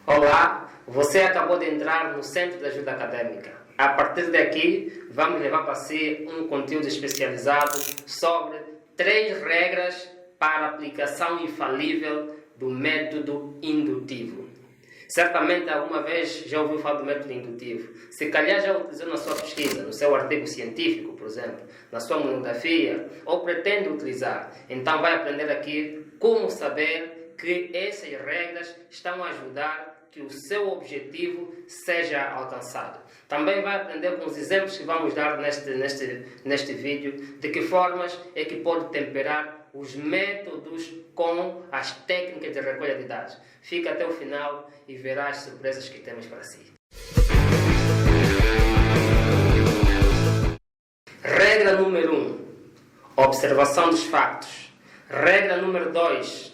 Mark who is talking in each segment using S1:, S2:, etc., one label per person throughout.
S1: Olá, você acabou de entrar no Centro de Ajuda Acadêmica. A partir daqui, vamos levar para si um conteúdo especializado sobre 3 regras para a aplicação infalível do método indutivo. Certamente alguma vez já ouviu falar do método indutivo. Se calhar já utilizou na sua pesquisa, no seu artigo científico, por exemplo, na sua monografia, ou pretende utilizar. Então vai aprender aqui como saber que essas regras estão a ajudar que o seu objetivo seja alcançado. Também vai aprender com os exemplos que vamos dar neste vídeo de que formas é que pode temperar os métodos com as técnicas de recolha de dados. Fica até o final e verá as surpresas que temos para si. Regra número 1. Observação dos factos. Regra número 2.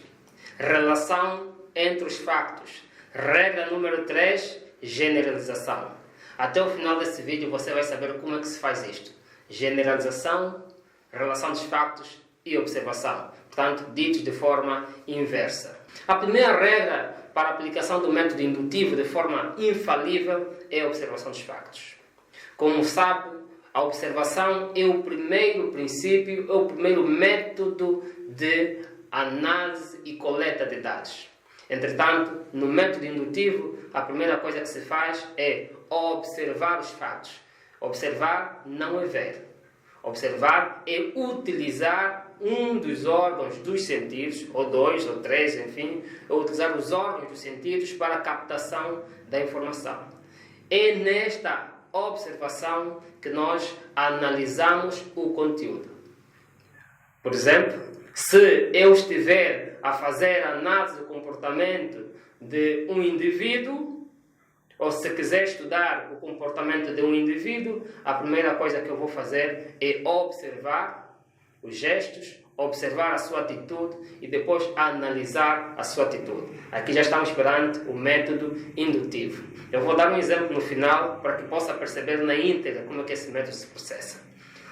S1: Relação entre os factos. Regra número 3, generalização. Até o final desse vídeo você vai saber como é que se faz isto. Generalização, relação dos factos e observação. Portanto, ditos de forma inversa. A primeira regra para a aplicação do método indutivo de forma infalível é a observação dos factos. Como sabe, a observação é o primeiro princípio, é o primeiro método de análise e coleta de dados. Entretanto, no método indutivo, a primeira coisa que se faz é observar os fatos. Observar não é ver. Observar é utilizar um dos órgãos dos sentidos, ou 2, ou 3, enfim, é utilizar os órgãos dos sentidos para a captação da informação. É nesta observação que nós analisamos o conteúdo. Por exemplo, se eu estiver a fazer análise do comportamento de um indivíduo, ou se quiser estudar o comportamento de um indivíduo, a primeira coisa que eu vou fazer é observar os gestos, observar a sua atitude e depois analisar a sua atitude. Aqui já estamos perante o método indutivo. Eu vou dar um exemplo no final para que possa perceber na íntegra como é que esse método se processa.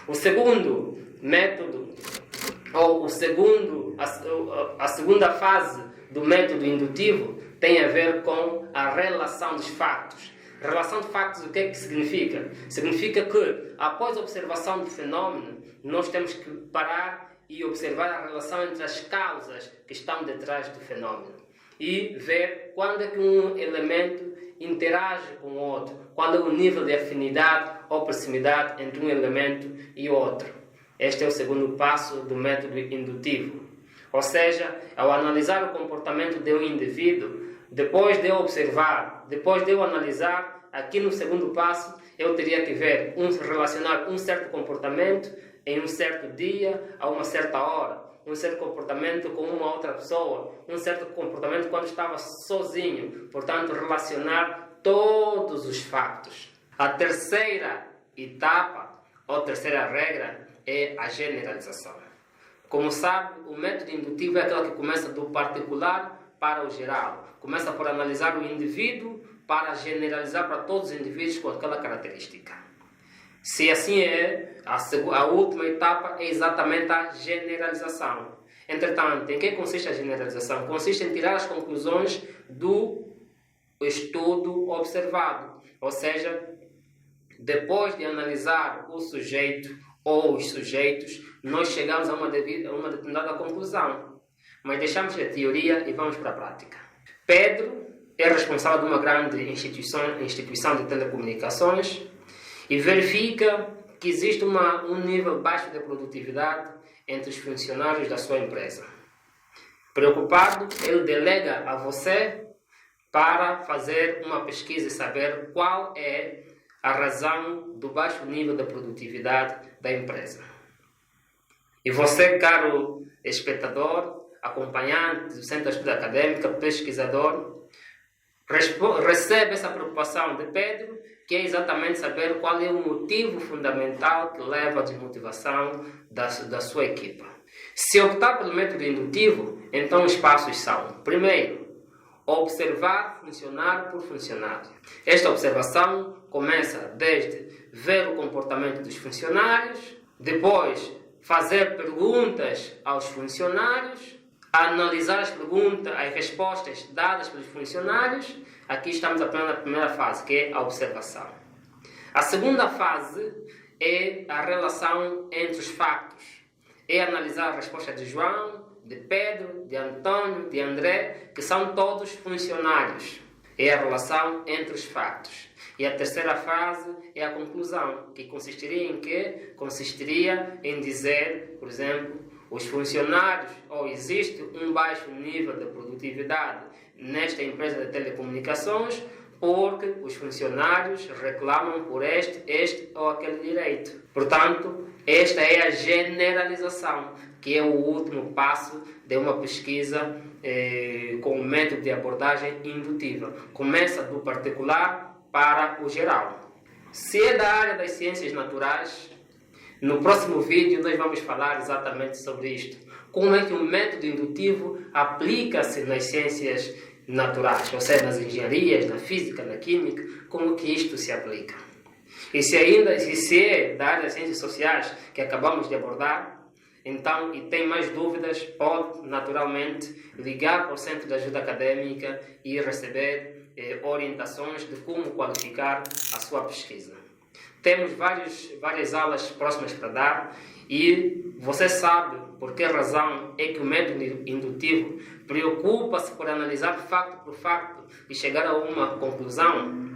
S1: O segundo método, ou a segunda fase do método indutivo tem a ver com a relação dos fatos. Relação de fatos, o que é que significa? Significa que, após a observação do fenómeno, nós temos que parar e observar a relação entre as causas que estão detrás do fenómeno e ver quando é que um elemento interage com o outro, qual é o nível de afinidade ou proximidade entre um elemento e outro. Este é o segundo passo do método indutivo. Ou seja, ao analisar o comportamento de um indivíduo, depois de eu observar, depois de eu analisar, aqui no segundo passo, eu teria que ver, relacionar um certo comportamento em um certo dia, a uma certa hora, um certo comportamento com uma outra pessoa, um certo comportamento quando estava sozinho. Portanto, relacionar todos os factos. A terceira etapa, ou terceira regra, é a generalização. Como sabe, o método indutivo é aquele que começa do particular para o geral. Começa por analisar o indivíduo para generalizar para todos os indivíduos com aquela característica. Se assim é, a última etapa é exatamente a generalização. Entretanto, em que consiste a generalização? Consiste em tirar as conclusões do estudo observado. Ou seja, depois de analisar o sujeito ou os sujeitos, nós chegamos a uma determinada conclusão. Mas deixamos a teoria e vamos para a prática. Pedro é responsável de uma grande instituição de telecomunicações e verifica que existe um nível baixo de produtividade entre os funcionários da sua empresa. Preocupado, ele delega a você para fazer uma pesquisa e saber qual é a razão do baixo nível de produtividade da empresa. E você, caro espectador, acompanhante do Centro de Ajuda Acadêmica, pesquisador, recebe essa preocupação de Pedro, que é exatamente saber qual é o motivo fundamental que leva à desmotivação da sua equipa. Se optar pelo método indutivo, então os passos são: primeiro, observar funcionário por funcionário. Esta observação começa desde ver o comportamento dos funcionários, depois fazer perguntas aos funcionários, analisar as perguntas, as respostas dadas pelos funcionários. Aqui estamos apenas na primeira fase, que é a observação. A segunda fase é a relação entre os factos. É analisar a resposta de João, de Pedro, de Antônio, de André, que são todos funcionários. É a relação entre os factos. E a terceira fase é a conclusão, que consistiria em quê? Consistiria em dizer, por exemplo, os funcionários, ou existe um baixo nível de produtividade nesta empresa de telecomunicações, porque os funcionários reclamam por este ou aquele direito. Portanto, esta é a generalização, que é o último passo de uma pesquisa com o método de abordagem indutiva. Começa do particular para o geral. Se é da área das ciências naturais, no próximo vídeo nós vamos falar exatamente sobre isto. Como é que o método indutivo aplica-se nas ciências naturais, ou seja, nas engenharias, na física, na química, como que isto se aplica. E se é da área das ciências sociais que acabamos de abordar, então, e tem mais dúvidas, pode naturalmente ligar para o Centro de Ajuda Acadêmica e receber orientações de como qualificar a sua pesquisa. Temos várias aulas próximas para dar e você sabe por que razão é que o método indutivo preocupa-se por analisar facto por facto e chegar a uma conclusão.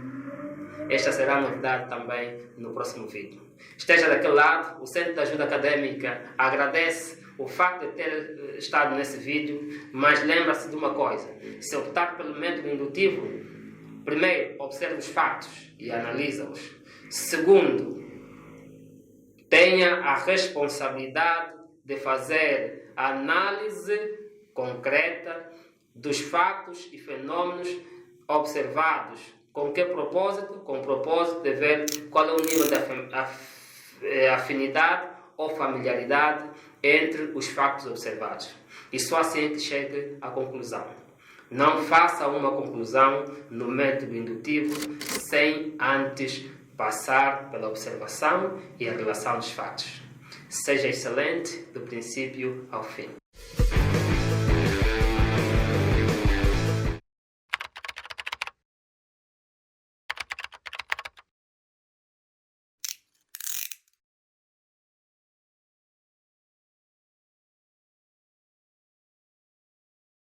S1: Esta será a novidade também no próximo vídeo. Esteja daquele lado, o Centro de Ajuda Acadêmica agradece o facto de ter estado nesse vídeo, mas lembra-se de uma coisa: se optar pelo método indutivo, primeiro, observe os factos e analisa-os. Segundo, tenha a responsabilidade de fazer a análise concreta dos fatos e fenômenos observados. Com que propósito? Com o propósito de ver qual é o nível de afinidade ou familiaridade entre os factos observados. E só assim é que chegue à conclusão. Não faça uma conclusão no método indutivo sem antes passar pela observação e a relação dos fatos. Seja excelente do princípio ao fim.